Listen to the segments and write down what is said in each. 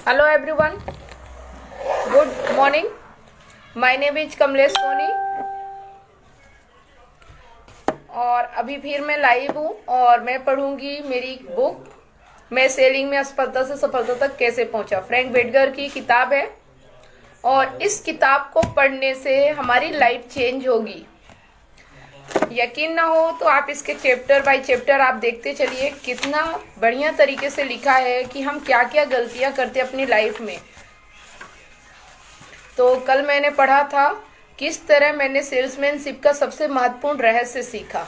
Hello everyone, good morning. My name is Kamlesh Soni और अभी फिर मैं लाइव हूँ और मैं पढ़ूंगी मेरी बुक मैं सेलिंग में असफलता से सफलता तक कैसे पहुंचा। फ्रैंक बेटगर की किताब है और इस किताब को पढ़ने से हमारी लाइफ चेंज होगी। यकीन ना हो तो आप इसके चैप्टर बाय चैप्टर आप देखते चलिए, कितना बढ़िया तरीके से लिखा है कि हम क्या क्या गलतियां करते अपनी लाइफ में। तो कल मैंने पढ़ा था किस तरह मैंने सेल्समैनशिप का सबसे महत्वपूर्ण रहस्य सीखा।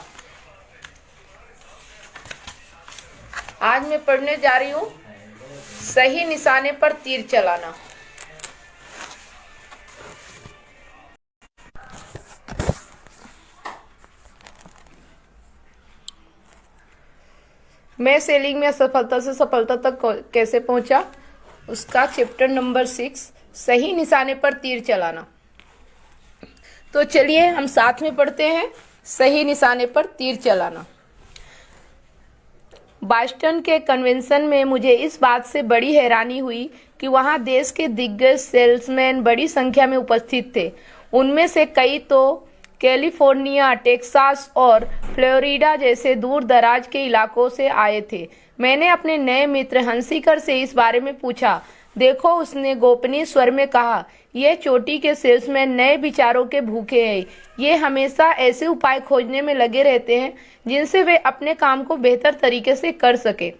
आज मैं पढ़ने जा रही हूँ सही निशाने पर तीर चलाना। मैं सेलिंग में असफलता से सफलता तक कैसे पहुंचा, उसका चैप्टर नंबर 6 सही निशाने पर तीर चलाना। तो चलिए हम साथ में पढ़ते हैं सही निशाने पर तीर चलाना। बॉस्टन के कन्वेंशन में मुझे इस बात से बड़ी हैरानी हुई कि वहां देश के दिग्गज सेल्समैन बड़ी संख्या में उपस्थित थे। उनमें से कई तो कैलिफोर्निया, टेक्सास और फ्लोरिडा जैसे दूर दराज के इलाकों से आए थे। मैंने अपने नए मित्र हंसिकर से इस बारे में पूछा। देखो, उसने गोपनीय स्वर में कहा, ये चोटी के सेल्समैन नए विचारों के भूखे हैं। ये हमेशा ऐसे उपाय खोजने में लगे रहते हैं जिनसे वे अपने काम को बेहतर तरीके से कर सके।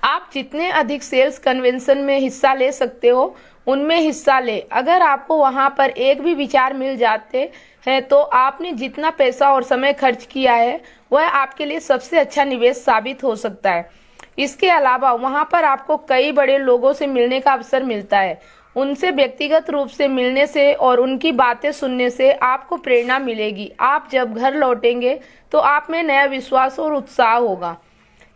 आप जितने अधिक सेल्स कन्वेंशन में हिस्सा ले सकते हो उनमें हिस्सा ले। अगर आपको वहां पर एक भी विचार मिल जाते हैं तो आपने जितना पैसा और समय खर्च किया है वह आपके लिए सबसे अच्छा निवेश साबित हो सकता है। इसके अलावा वहां पर आपको कई बड़े लोगों से मिलने का अवसर मिलता है। उनसे व्यक्तिगत रूप से मिलने से और उनकी बातें सुनने से आपको प्रेरणा मिलेगी। आप जब घर लौटेंगे तो आप में नया विश्वास और उत्साह होगा।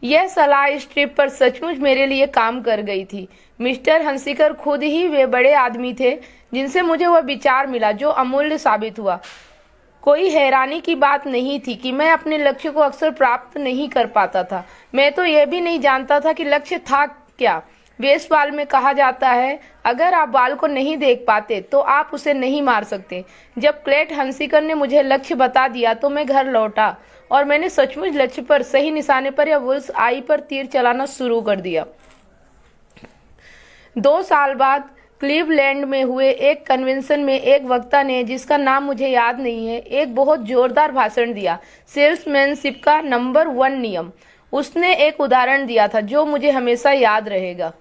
यह सलाह इस ट्रिप पर सचमुच मेरे लिए काम कर गई थी। मिस्टर हंसिकर खुद ही वे बड़े आदमी थे जिनसे मुझे वह विचार मिला जो अमूल्य साबित हुआ। कोई हैरानी की बात नहीं थी कि मैं अपने लक्ष्य को अक्सर प्राप्त नहीं कर पाता था। मैं तो यह भी नहीं जानता था कि लक्ष्य था क्या। बेसबॉल में कहा जाता है, अगर आप बॉल को नहीं देख पाते तो आप उसे नहीं मार सकते। जब क्लेट हंसिकर ने मुझे लक्ष्य बता दिया तो मैं घर लौटा और मैंने सचमुच लक्ष्य पर, सही निशाने पर या बुल्स आई पर तीर चलाना शुरू कर दिया। 2 साल बाद क्लीवलैंड में हुए एक कन्वेंशन में एक वक्ता ने, जिसका नाम मुझे याद नहीं है, एक बहुत जोरदार भाषण दिया। सेल्समैनशिप का नंबर 1 नियम। उसने एक उदाहरण दिया था जो मुझे हमेशा याद रहेगा।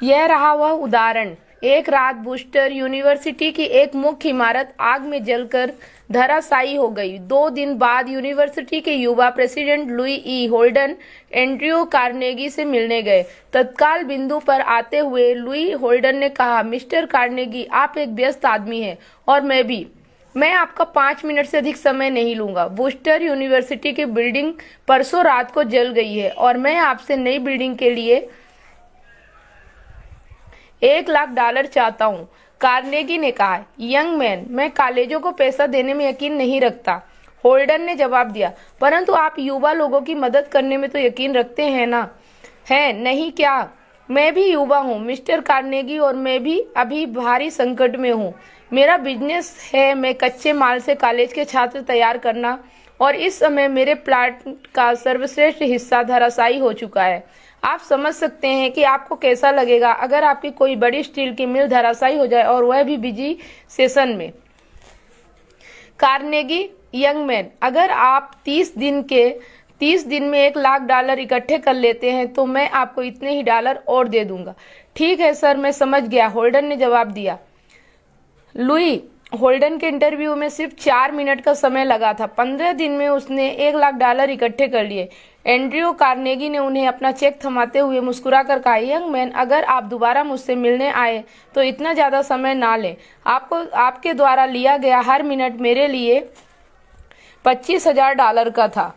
यह रहा वह उदाहरण। एक रात बूस्टर यूनिवर्सिटी की एक मुख्य इमारत आग में जलकर धराशायी हो गई। 2 दिन बाद यूनिवर्सिटी के युवा प्रेसिडेंट लुई ई होल्डन एंड्रयू कार्नेगी से मिलने गए। तत्काल बिंदु पर आते हुए लुई होल्डन ने कहा, मिस्टर कार्नेगी, आप एक व्यस्त आदमी हैं और मैं भी। मैं आपका 5 मिनट से अधिक समय नहीं लूंगा। बूस्टर यूनिवर्सिटी की बिल्डिंग परसों रात को जल गई है और मैं आपसे नई बिल्डिंग के लिए $1,00,000 चाहता हूँ। कार्नेगी ने कहा, यंग मैन, मैं कॉलेजों को पैसा देने में यकीन नहीं रखता। होल्डन ने जवाब दिया, परंतु आप युवा लोगों की मदद करने में तो यकीन रखते हैं ना? है नहीं क्या? मैं भी युवा हूँ मिस्टर कार्नेगी और मैं भी अभी भारी संकट में हूँ। मेरा बिजनेस है, मैं कच्चे माल से कॉलेज के छात्र तैयार करना, और इस समय मेरे प्लांट का सर्वश्रेष्ठ हिस्सा धराशायी हो चुका है। आप समझ सकते हैं कि आपको कैसा लगेगा अगर आपकी कोई बड़ी स्टील की मिल धराशायी हो जाए और वह भी बिजी सेशन में। कार्नेगी, यंग मैन, अगर आप 30 दिन में $1,00,000 इकट्ठे कर लेते हैं तो मैं आपको इतने ही डॉलर और दे दूंगा। ठीक है सर, मैं समझ गया, होल्डन ने जवाब दिया। लुई होल्डन के इंटरव्यू में सिर्फ 4 मिनट का समय लगा था। 15 दिन में उसने $1,00,000 इकट्ठे कर लिए। एंड्रयू कार्नेगी ने उन्हें अपना चेक थमाते हुए मुस्कुराकर कहा, यंग मैन, अगर आप दोबारा मुझसे मिलने आए तो इतना ज्यादा समय ना लें। आपके द्वारा लिया गया हर मिनट मेरे लिए $25,000 का था।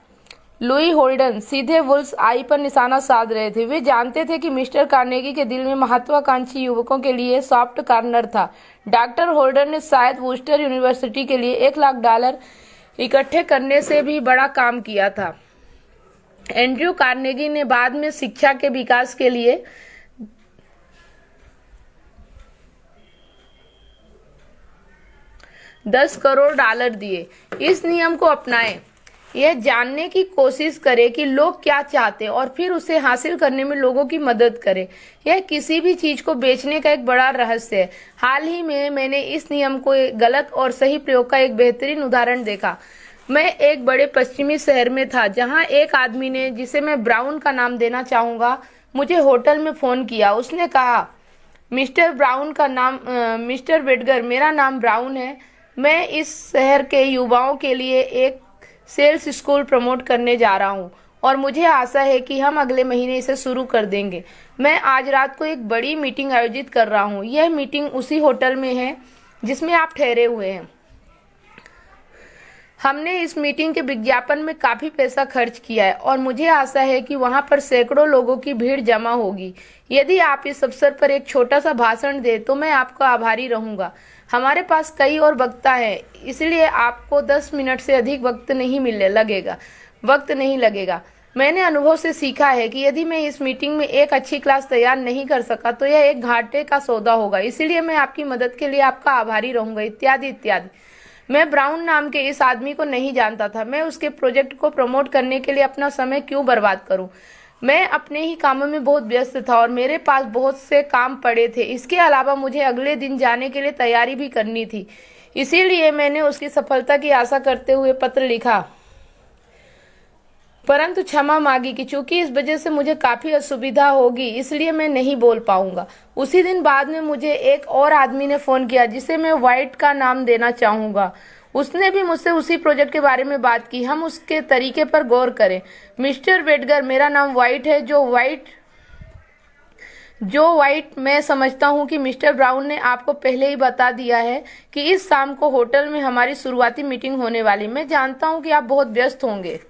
लुई होल्डन सीधे वुल्स आई पर निशाना साध रहे थे। वे जानते थे कि मिस्टर कार्नेगी के दिल में महत्वाकांक्षी युवकों के लिए सॉफ्ट कॉर्नर था। डॉक्टर होल्डन ने शायद वूस्टर यूनिवर्सिटी के लिए $1,00,000 इकट्ठे करने से भी बड़ा काम किया था। एंड्रयू कार्नेगी ने बाद में शिक्षा के विकास के लिए $10 करोड़ दिए। इस नियम को अपनाएं। यह जानने की कोशिश करें कि लोग क्या चाहते हैं और फिर उसे हासिल करने में लोगों की मदद करें। यह किसी भी चीज को बेचने का एक बड़ा रहस्य है। हाल ही में मैंने इस नियम को गलत और सही प्रयोग का एक बेहतरीन उदाहरण देखा। मैं एक बड़े पश्चिमी शहर में था जहां एक आदमी ने, जिसे मैं ब्राउन का नाम देना चाहूंगा, मुझे होटल में फोन किया। उसने कहा, मिस्टर वेडगर, मेरा नाम ब्राउन है। मैं इस शहर के युवाओं के लिए एक सेल्स स्कूल प्रमोट करने जा रहा हूँ और मुझे आशा है कि हम अगले महीने इसे शुरू कर देंगे। मैं आज रात को एक बड़ी मीटिंग आयोजित कर रहा हूँ। यह मीटिंग उसी होटल में है जिसमें आप ठहरे हुए हैं। हमने इस मीटिंग के विज्ञापन में काफी पैसा खर्च किया है और मुझे आशा है कि वहां पर सैकड़ों लोगों की भीड़ जमा होगी। यदि आप इस अवसर पर एक छोटा सा भाषण दें तो मैं आपका आभारी रहूंगा। हमारे पास कई और वक्ता है, इसलिए आपको 10 मिनट से अधिक वक्त नहीं लगेगा। मैंने अनुभव से सीखा है कि यदि मैं इस मीटिंग में एक अच्छी क्लास तैयार नहीं कर सका तो यह एक घाटे का सौदा होगा। इसलिए मैं आपकी मदद के लिए आपका आभारी रहूंगा, इत्यादि इत्यादि। मैं ब्राउन नाम के इस आदमी को नहीं जानता था। मैं उसके प्रोजेक्ट को प्रमोट करने के लिए अपना समय क्यों बर्बाद करूं? मैं अपने ही कामों में बहुत व्यस्त था और मेरे पास बहुत से काम पड़े थे। इसके अलावा मुझे अगले दिन जाने के लिए तैयारी भी करनी थी। इसीलिए मैंने उसकी सफलता की आशा करते हुए पत्र लिखा, परंतु क्षमा मांगी कि चूंकि इस वजह से मुझे काफी असुविधा होगी, इसलिए मैं नहीं बोल पाऊंगा। उसी दिन बाद में मुझे एक और आदमी ने फोन किया जिसे मैं व्हाइट का नाम देना चाहूंगा। उसने भी मुझसे उसी प्रोजेक्ट के बारे में बात की। हम उसके तरीके पर गौर करें। मिस्टर वेडगर, मेरा नाम व्हाइट है। जो व्हाइट, मैं समझता हूं कि मिस्टर ब्राउन ने आपको पहले ही बता दिया है कि इस शाम को होटल में हमारी शुरुआती मीटिंग होने वाली। मैं जानता हूं कि आप बहुत व्यस्त होंगे,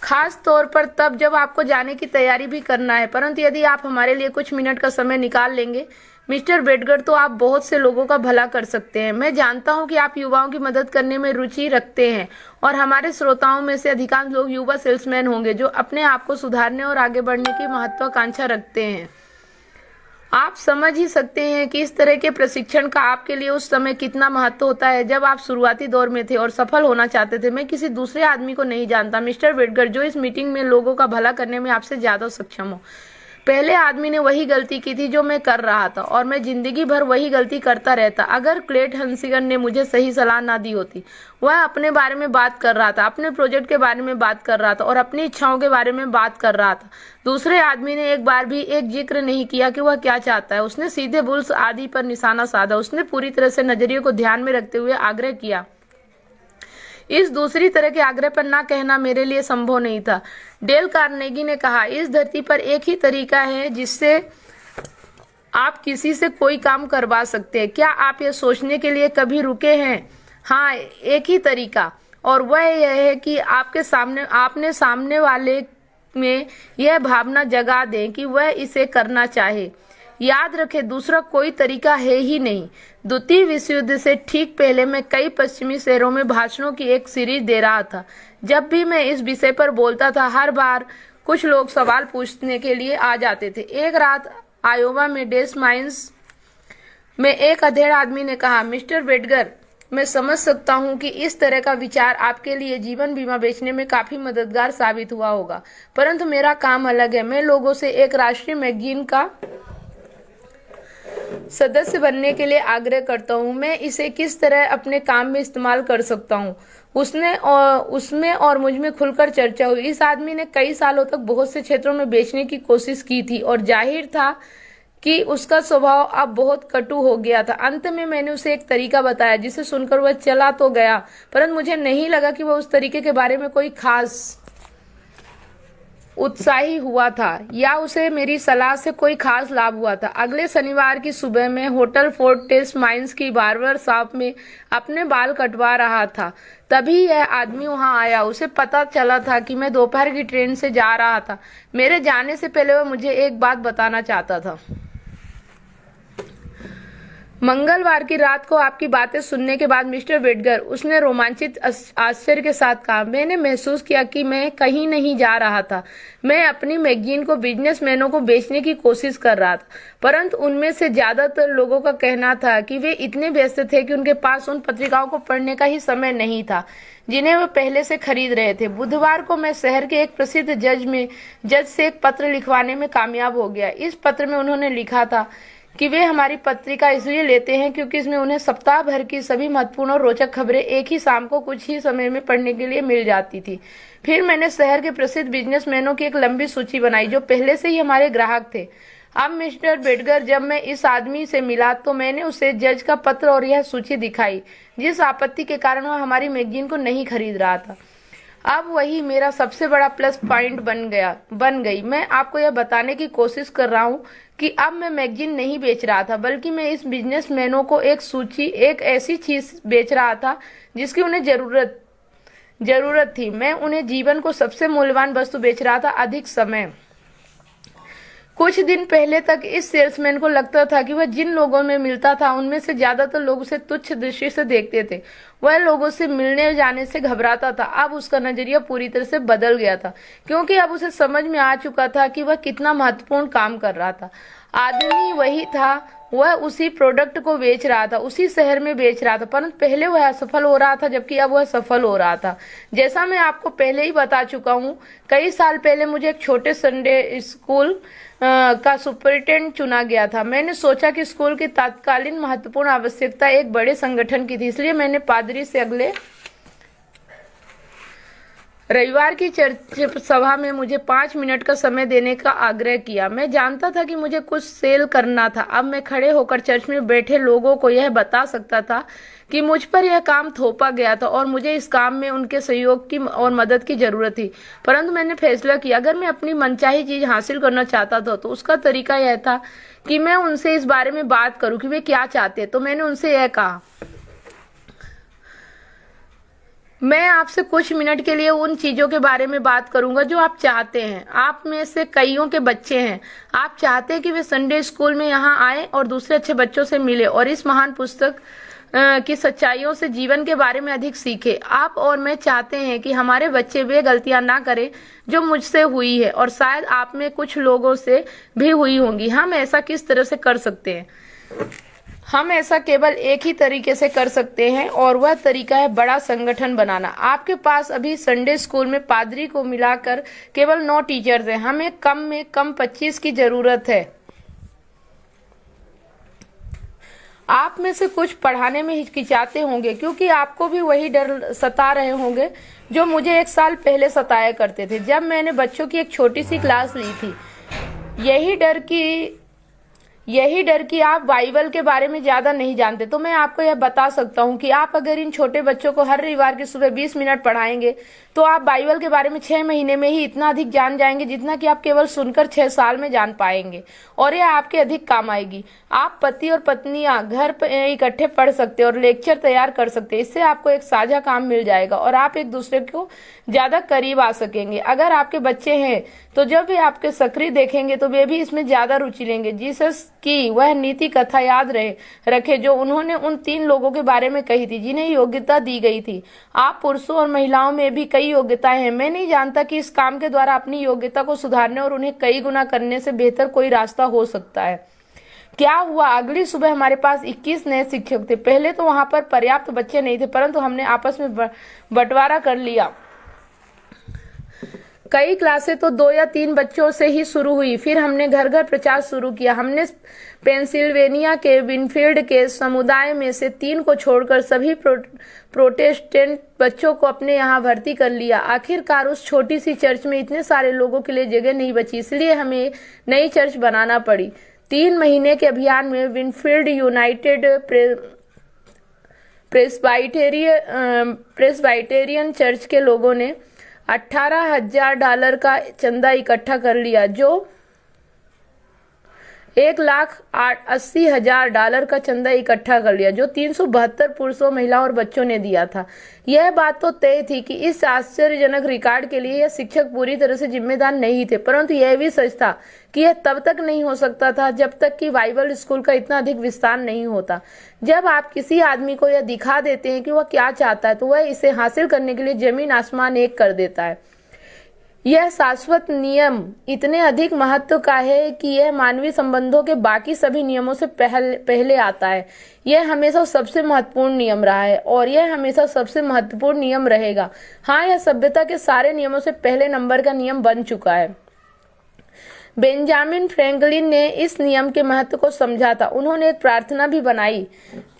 खास तौर पर तब जब आपको जाने की तैयारी भी करना है, परंतु यदि आप हमारे लिए कुछ मिनट का समय निकाल लेंगे मिस्टर वेडगर, तो आप बहुत से लोगों का भला कर सकते हैं। मैं जानता हूं कि आप युवाओं की मदद करने में रुचि रखते हैं और हमारे श्रोताओं में से अधिकांश लोग युवा सेल्समैन होंगे जो अपने आप को सुधारने और आगे बढ़ने की महत्वाकांक्षा रखते हैं। आप समझ ही सकते हैं कि इस तरह के प्रशिक्षण का आपके लिए उस समय कितना महत्व होता है जब आप शुरुआती दौर में थे और सफल होना चाहते थे। मैं किसी दूसरे आदमी को नहीं जानता मिस्टर वेडगर जो इस मीटिंग में लोगों का भला करने में आपसे ज्यादा सक्षम हो। पहले आदमी ने वही गलती की थी जो मैं कर रहा था और मैं जिंदगी भर वही गलती करता रहता। अगर क्लेट हंसिगन ने मुझे सही सलाह ना दी होती। वह अपने बारे में बात कर रहा था, अपने प्रोजेक्ट के बारे में बात कर रहा था और अपनी इच्छाओं के बारे में बात कर रहा था। दूसरे आदमी ने एक बार भी एक जिक्र नहीं किया कि वह क्या चाहता है। उसने सीधे बुल्स आदि पर निशाना साधा। उसने पूरी तरह से नजरिए को ध्यान में रखते हुए आग्रह किया। इस दूसरी तरह के आग्रह पर ना कहना मेरे लिए संभव नहीं था। डेल कार्नेगी ने कहा, इस धरती पर एक ही तरीका है जिससे आप किसी से कोई काम करवा सकते हैं। क्या आप ये सोचने के लिए कभी रुके हैं? हाँ, एक ही तरीका, और वह यह है कि आपने सामने वाले में यह भावना जगा दें कि वह इसे करना चाहे। याद रखें, दूसरा कोई तरीका है ही नहीं। द्वितीय विश्व युद्ध से ठीक पहले मैं कई पश्चिमी शहरों में भाषणों की एक सीरीज दे रहा था। जब भी मैं इस विषय पर बोलता था, हर बार कुछ लोग सवाल पूछने के लिए आ जाते थे। एक रात आयोवा में डेस माइंस में एक अधेड़ आदमी ने कहा, मिस्टर वेडगर, मैं समझ सकता हूं कि इस तरह का विचार आपके लिए जीवन बीमा बेचने में काफी मददगार साबित हुआ होगा, परंतु मेरा काम अलग है। मैं लोगों से एक राष्ट्रीय मैगजीन का सदस्य बनने के लिए आग्रह करता हूं। मैं इसे किस तरह अपने काम में इस्तेमाल कर सकता हूं? उसमें और मुझ में खुलकर चर्चा हुई। इस आदमी ने कई सालों तक बहुत से क्षेत्रों में बेचने की कोशिश की थी और जाहिर था कि उसका स्वभाव अब बहुत कटु हो गया था। अंत में मैंने उसे एक तरीका बताया जिसे सुनकर वह चला तो गया, परंतु मुझे नहीं लगा कि वह उस तरीके के बारे में कोई खास उत्साही हुआ था या उसे मेरी सलाह से कोई खास लाभ हुआ था। अगले शनिवार की सुबह में होटल फोर्ट टेस माइंस की बार्बर शॉप में अपने बाल कटवा रहा था। तभी यह आदमी वहां आया। उसे पता चला था कि मैं दोपहर की ट्रेन से जा रहा था। मेरे जाने से पहले वह मुझे एक बात बताना चाहता था। मंगलवार की रात को आपकी बातें सुनने के बाद मिस्टर बेडगर, उसने रोमांचित आश्चर्य के साथ कहा, मैंने महसूस किया कि मैं कहीं नहीं जा रहा था। मैं अपनी मैगजीन को बिजनेसमैनों को बेचने की कोशिश कर रहा था, परंतु उनमें से ज्यादातर लोगों का कहना था कि वे इतने व्यस्त थे कि उनके पास उन पत्रिकाओं को पढ़ने का ही समय नहीं था जिन्हें वे पहले से खरीद रहे थे। बुधवार को मैं शहर के एक प्रसिद्ध जज से एक पत्र लिखवाने में कामयाब हो गया। इस पत्र में उन्होंने लिखा था कि वे हमारी पत्रिका इसलिए लेते हैं क्योंकि इसमें उन्हें सप्ताह भर की सभी महत्वपूर्ण और रोचक खबरें एक ही शाम को कुछ ही समय में पढ़ने के लिए मिल जाती थी। फिर मैंने शहर के प्रसिद्ध बिजनेसमैनों की एक लंबी सूची बनाई जो पहले से ही हमारे ग्राहक थे। अब मिस्टर बेडगर, जब मैं इस आदमी से मिला तो मैंने उसे जज का पत्र और यह सूची दिखाई जिस आपत्ति के कारण वह हमारी मैगजीन को नहीं खरीद रहा था। अब वही मेरा सबसे बड़ा प्लस पॉइंट बन गई। मैं आपको यह बताने की कोशिश कर रहा हूँ कि अब मैं मैगजीन नहीं बेच रहा था, बल्कि मैं इस बिजनेसमैनों को एक ऐसी चीज बेच रहा था जिसकी उन्हें जरूरत थी। मैं उन्हें जीवन को सबसे मूल्यवान वस्तु बेच रहा था, अधिक समय। कुछ दिन पहले तक इस सेल्समैन को लगता था कि वह जिन लोगों में मिलता था उनमें से ज्यादातर लोग उसे तुच्छ दृष्टि से देखते थे। वह लोगों से मिलने जाने से घबराता था। अब उसका नजरिया पूरी तरह से बदल गया था, क्योंकि अब उसे समझ में आ चुका था कि वह कितना महत्वपूर्ण काम कर रहा था। आदमी वही था, वह उसी प्रोडक्ट को बेच रहा था, उसी शहर में बेच रहा था, परंतु पहले वह असफल हो रहा था जबकि अब वह सफल हो रहा था। जैसा मैं आपको पहले ही बता चुका हूँ, कई साल पहले मुझे एक छोटे संडे स्कूल का सुपरिटेंडेंट चुना गया था। मैंने सोचा कि स्कूल की तत्कालीन महत्वपूर्ण आवश्यकता एक बड़े संगठन की थी, इसलिए मैंने पादरी से अगले रविवार की चर्च सभा में मुझे 5 मिनट का समय देने का आग्रह किया। मैं जानता था कि मुझे कुछ सेल करना था। अब मैं खड़े होकर चर्च में बैठे लोगों को यह बता सकता था कि मुझ पर यह काम थोपा गया था और मुझे इस काम में उनके सहयोग की और मदद की जरूरत थी। परंतु मैंने फैसला किया, अगर मैं अपनी मनचाही चीज हासिल करना चाहता था तो उसका तरीका यह था कि मैं उनसे इस बारे में बात करूं कि वे क्या चाहते हैं। तो मैंने उनसे यह कहा, मैं आपसे कुछ मिनट के लिए उन चीजों के बारे में बात करूंगा जो आप चाहते हैं। आप में से कईयों के बच्चे हैं। आप चाहते हैं कि वे संडे स्कूल में यहाँ आए और दूसरे अच्छे बच्चों से मिले और इस महान पुस्तक की सच्चाइयों से जीवन के बारे में अधिक सीखे। आप और मैं चाहते हैं कि हमारे बच्चे वे गलतियां ना करें जो मुझसे हुई है और शायद आप में कुछ लोगों से भी हुई होंगी। हम ऐसा किस तरह से कर सकते हैं? हम ऐसा केवल एक ही तरीके से कर सकते हैं और वह तरीका है बड़ा संगठन बनाना। आपके पास अभी संडे स्कूल में पादरी को मिलाकर केवल 9 टीचर्स हैं। हमें कम में कम 25 की जरूरत है। आप में से कुछ पढ़ाने में हिचकिचाते होंगे क्योंकि आपको भी वही डर सता रहे होंगे जो मुझे 1 साल पहले सताया करते थे जब मैंने बच्चों की एक छोटी सी क्लास ली थी। यही डर कि आप बाइबल के बारे में ज्यादा नहीं जानते। तो मैं आपको यह बता सकता हूँ कि आप अगर इन छोटे बच्चों को हर रविवार की सुबह 20 मिनट पढ़ाएंगे तो आप बाइबल के बारे में 6 महीने में ही इतना अधिक जान जाएंगे जितना कि आप केवल सुनकर 6 साल में जान पाएंगे, और यह आपके अधिक काम आएगी। आप पति और पत्नियां घर पर इकट्ठे पढ़ सकते और लेक्चर तैयार कर सकते। इससे आपको एक साझा काम मिल जाएगा और आप एक दूसरे को ज्यादा करीब आ सकेंगे। अगर आपके बच्चे हैं तो जब वे आपके सक्रिय देखेंगे तो वे भी इसमें ज्यादा रुचि लेंगे। जीसस की वह नीति कथा याद रखे जो उन्होंने उन 3 लोगों के बारे में कही थी जिन्हें योग्यता दी गई थी। आप पुरुषों और महिलाओं में भी कई योग्यताएं हैं। मैं नहीं जानता कि इस काम के द्वारा अपनी योग्यता को सुधारने और उन्हें कई गुना करने से बेहतर कोई रास्ता हो सकता है। क्या हुआ? अगली सुबह हमारे पास 21 नए शिक्षक थे। पहले तो वहां पर पर्याप्त बच्चे नहीं थे, परंतु हमने आपस में बंटवारा कर लिया। कई क्लासें तो 2 या 3 बच्चों से ही शुरू हुई। फिर हमने घर घर प्रचार शुरू किया। हमने पेंसिल्वेनिया के विनफील्ड के समुदाय में से 3 को छोड़कर सभी प्रोटेस्टेंट बच्चों को अपने यहाँ भर्ती कर लिया। आखिरकार उस छोटी सी चर्च में इतने सारे लोगों के लिए जगह नहीं बची, इसलिए हमें नई चर्च बनाना पड़ी। 3 महीने के अभियान में विनफील्ड यूनाइटेड प्रेस्बाइटेरियन चर्च के लोगों ने $18,000 का चंदा इकट्ठा कर लिया, जो $1,80,000 का चंदा इकट्ठा कर लिया, जो 372 पुरुषों, महिलाओं और बच्चों ने दिया था। यह बात तो तय थी कि इस आश्चर्यजनक रिकॉर्ड के लिए यह शिक्षक पूरी तरह से जिम्मेदार नहीं थे, परंतु यह भी सच था कि यह तब तक नहीं हो सकता था जब तक कि बाइबल स्कूल का इतना अधिक विस्तार नहीं होता। जब आप किसी आदमी को यह दिखा देते हैं कि वह क्या चाहता है, तो वह इसे हासिल करने के लिए जमीन आसमान एक कर देता है। यह शाश्वत नियम इतने अधिक महत्व का है कि यह मानवीय संबंधों के बाकी सभी नियमों से पहले आता है। यह हमेशा सबसे महत्वपूर्ण नियम रहा है और यह हमेशा सबसे महत्वपूर्ण नियम रहेगा। हाँ, यह सभ्यता के सारे नियमों से पहले नंबर का नियम बन चुका है। बेंजामिन फ्रैंकलिन ने इस नियम के महत्व को समझा था। उन्होंने एक प्रार्थना भी बनाई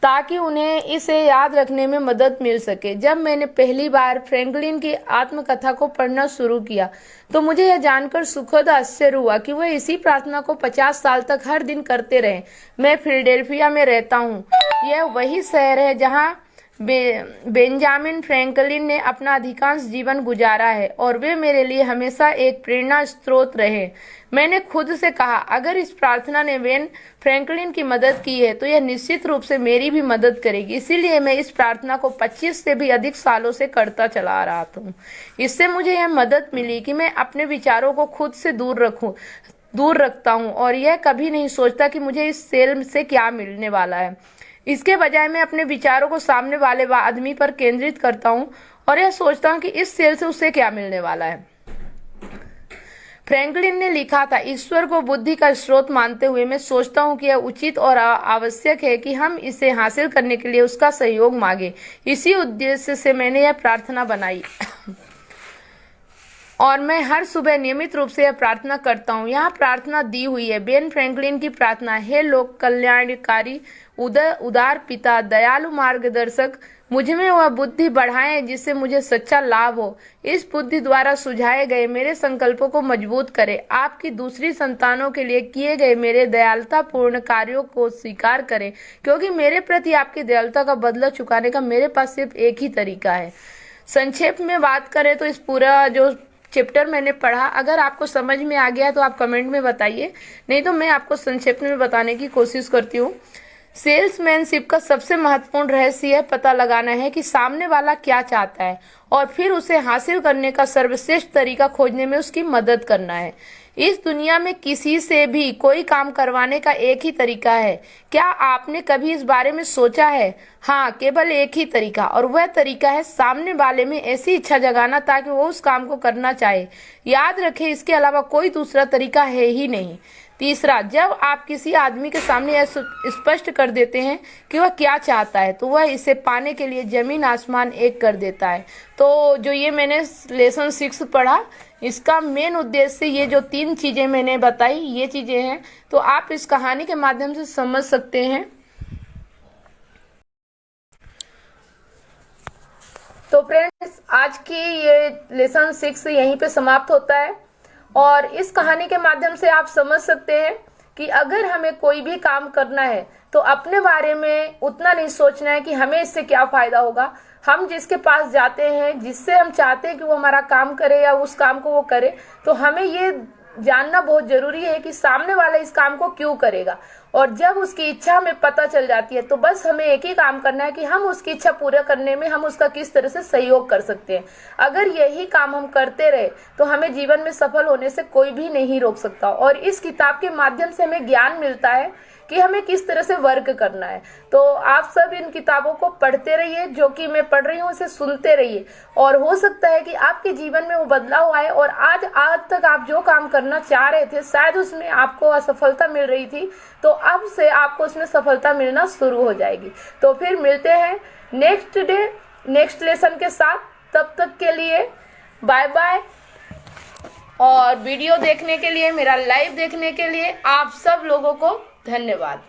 ताकि उन्हें इसे याद रखने में मदद मिल सके। जब मैंने पहली बार फ्रैंकलिन की आत्मकथा को पढ़ना शुरू किया तो मुझे यह जानकर सुखद आश्चर्य हुआ कि वह इसी प्रार्थना को 50 साल तक हर दिन करते रहे। मैं फिलाडेल्फिया में रहता हूँ। यह वही शहर है जहाँ बेंजामिन फ्रैंकलिन ने अपना अधिकांश जीवन गुजारा है और वे मेरे लिए हमेशा एक प्रेरणा स्रोत रहे। मैंने खुद से कहा, अगर इस प्रार्थना ने बेन फ्रैंकलिन की मदद की है तो यह निश्चित रूप से मेरी भी मदद करेगी। इसीलिए मैं इस प्रार्थना को 25 से भी अधिक सालों से करता चला आ रहा हूँ। इससे मुझे यह मदद मिली कि मैं अपने विचारों को खुद से दूर रखता हूँ और यह कभी नहीं सोचता कि मुझे इस सेल से क्या मिलने वाला है। इसके बजाय मैं अपने विचारों को सामने वाले आदमी पर केंद्रित करता हूँ और यह सोचता हूँ कि इस सेल से उसे क्या मिलने वाला है। फ्रैंकलिन ने लिखा था, ईश्वर को बुद्धि का स्रोत मानते हुए मैं सोचता हूँ कि यह उचित और आवश्यक है कि हम इसे हासिल करने के लिए उसका सहयोग मांगे। इसी उद्देश्य से मैंने यह प्रार्थना बनाई और मैं हर सुबह नियमित रूप से यह प्रार्थना करता हूँ। यहाँ प्रार्थना दी हुई है। बेन फ्रैंकलिन की प्रार्थना, हे लोक कल्याणकारी उदार पिता, दयालु मार्गदर्शक, मुझ में वह बुद्धि बढ़ाएं जिससे मुझे सच्चा लाभ हो। इस बुद्धि द्वारा सुझाए गए मेरे संकल्पों को मजबूत करें। आपकी दूसरी संतानों के लिए किए गए मेरे दयालुतापूर्ण कार्यों को स्वीकार करें, क्योंकि मेरे प्रति आपकी दयालुता का बदला चुकाने का मेरे पास सिर्फ एक ही तरीका है। संक्षेप में बात करें तो इस पूरा जो चैप्टर मैंने पढ़ा, अगर आपको समझ में आ गया तो आप कमेंट में बताइए, नहीं तो मैं आपको संक्षेप में बताने की कोशिश करती हूँ। सेल्समैनशिप का सबसे महत्वपूर्ण रहस्य यह पता लगाना है कि सामने वाला क्या चाहता है और फिर उसे हासिल करने का सर्वश्रेष्ठ तरीका खोजने में उसकी मदद करना है। इस दुनिया में किसी से भी कोई काम करवाने का एक ही तरीका है। क्या आपने कभी इस बारे में सोचा है? हाँ, केवल एक ही तरीका, और वह तरीका है सामने वाले में ऐसी इच्छा जगाना ताकि वो उस काम को करना चाहे। याद रखें, इसके अलावा कोई दूसरा तरीका है ही नहीं। तीसरा, जब आप किसी आदमी के सामने यह स्पष्ट कर देते हैं कि वह क्या चाहता है, तो वह इसे पाने के लिए जमीन आसमान एक कर देता है। तो जो ये मैंने लेसन 6 पढ़ा, इसका मेन उद्देश्य ये जो 3 चीजें मैंने बताई, ये चीजें हैं, तो आप इस कहानी के माध्यम से समझ सकते हैं। तो फ्रेंड्स, आज की ये लेसन 6 यहीं पे समाप्त होता है और इस कहानी के माध्यम से आप समझ सकते हैं कि अगर हमें कोई भी काम करना है तो अपने बारे में उतना नहीं सोचना है कि हमें इससे क्या फायदा होगा। हम जिसके पास जाते हैं, जिससे हम चाहते हैं कि वो हमारा काम करे या उस काम को वो करे, तो हमें ये जानना बहुत जरूरी है कि सामने वाला इस काम को क्यों करेगा। और जब उसकी इच्छा हमें पता चल जाती है तो बस हमें एक ही काम करना है कि हम उसकी इच्छा पूरा करने में हम उसका किस तरह से सहयोग कर सकते हैं। अगर यही काम हम करते रहे तो हमें जीवन में सफल होने से कोई भी नहीं रोक सकता। और इस किताब के माध्यम से हमें ज्ञान मिलता है कि हमें किस तरह से वर्क करना है। तो आप सब इन किताबों को पढ़ते रहिए, जो कि मैं पढ़ रही हूँ उसे सुनते रहिए, और हो सकता है कि आपके जीवन में वो बदलाव आए और आज तक आप जो काम करना चाह रहे थे शायद उसमें आपको असफलता मिल रही थी, तो अब से आपको उसमें सफलता मिलना शुरू हो जाएगी। तो फिर मिलते हैं नेक्स्ट लेसन के साथ। तब तक के लिए बाय बाय। और वीडियो देखने के लिए, मेरा लाइव देखने के लिए आप सब लोगों को धन्यवाद।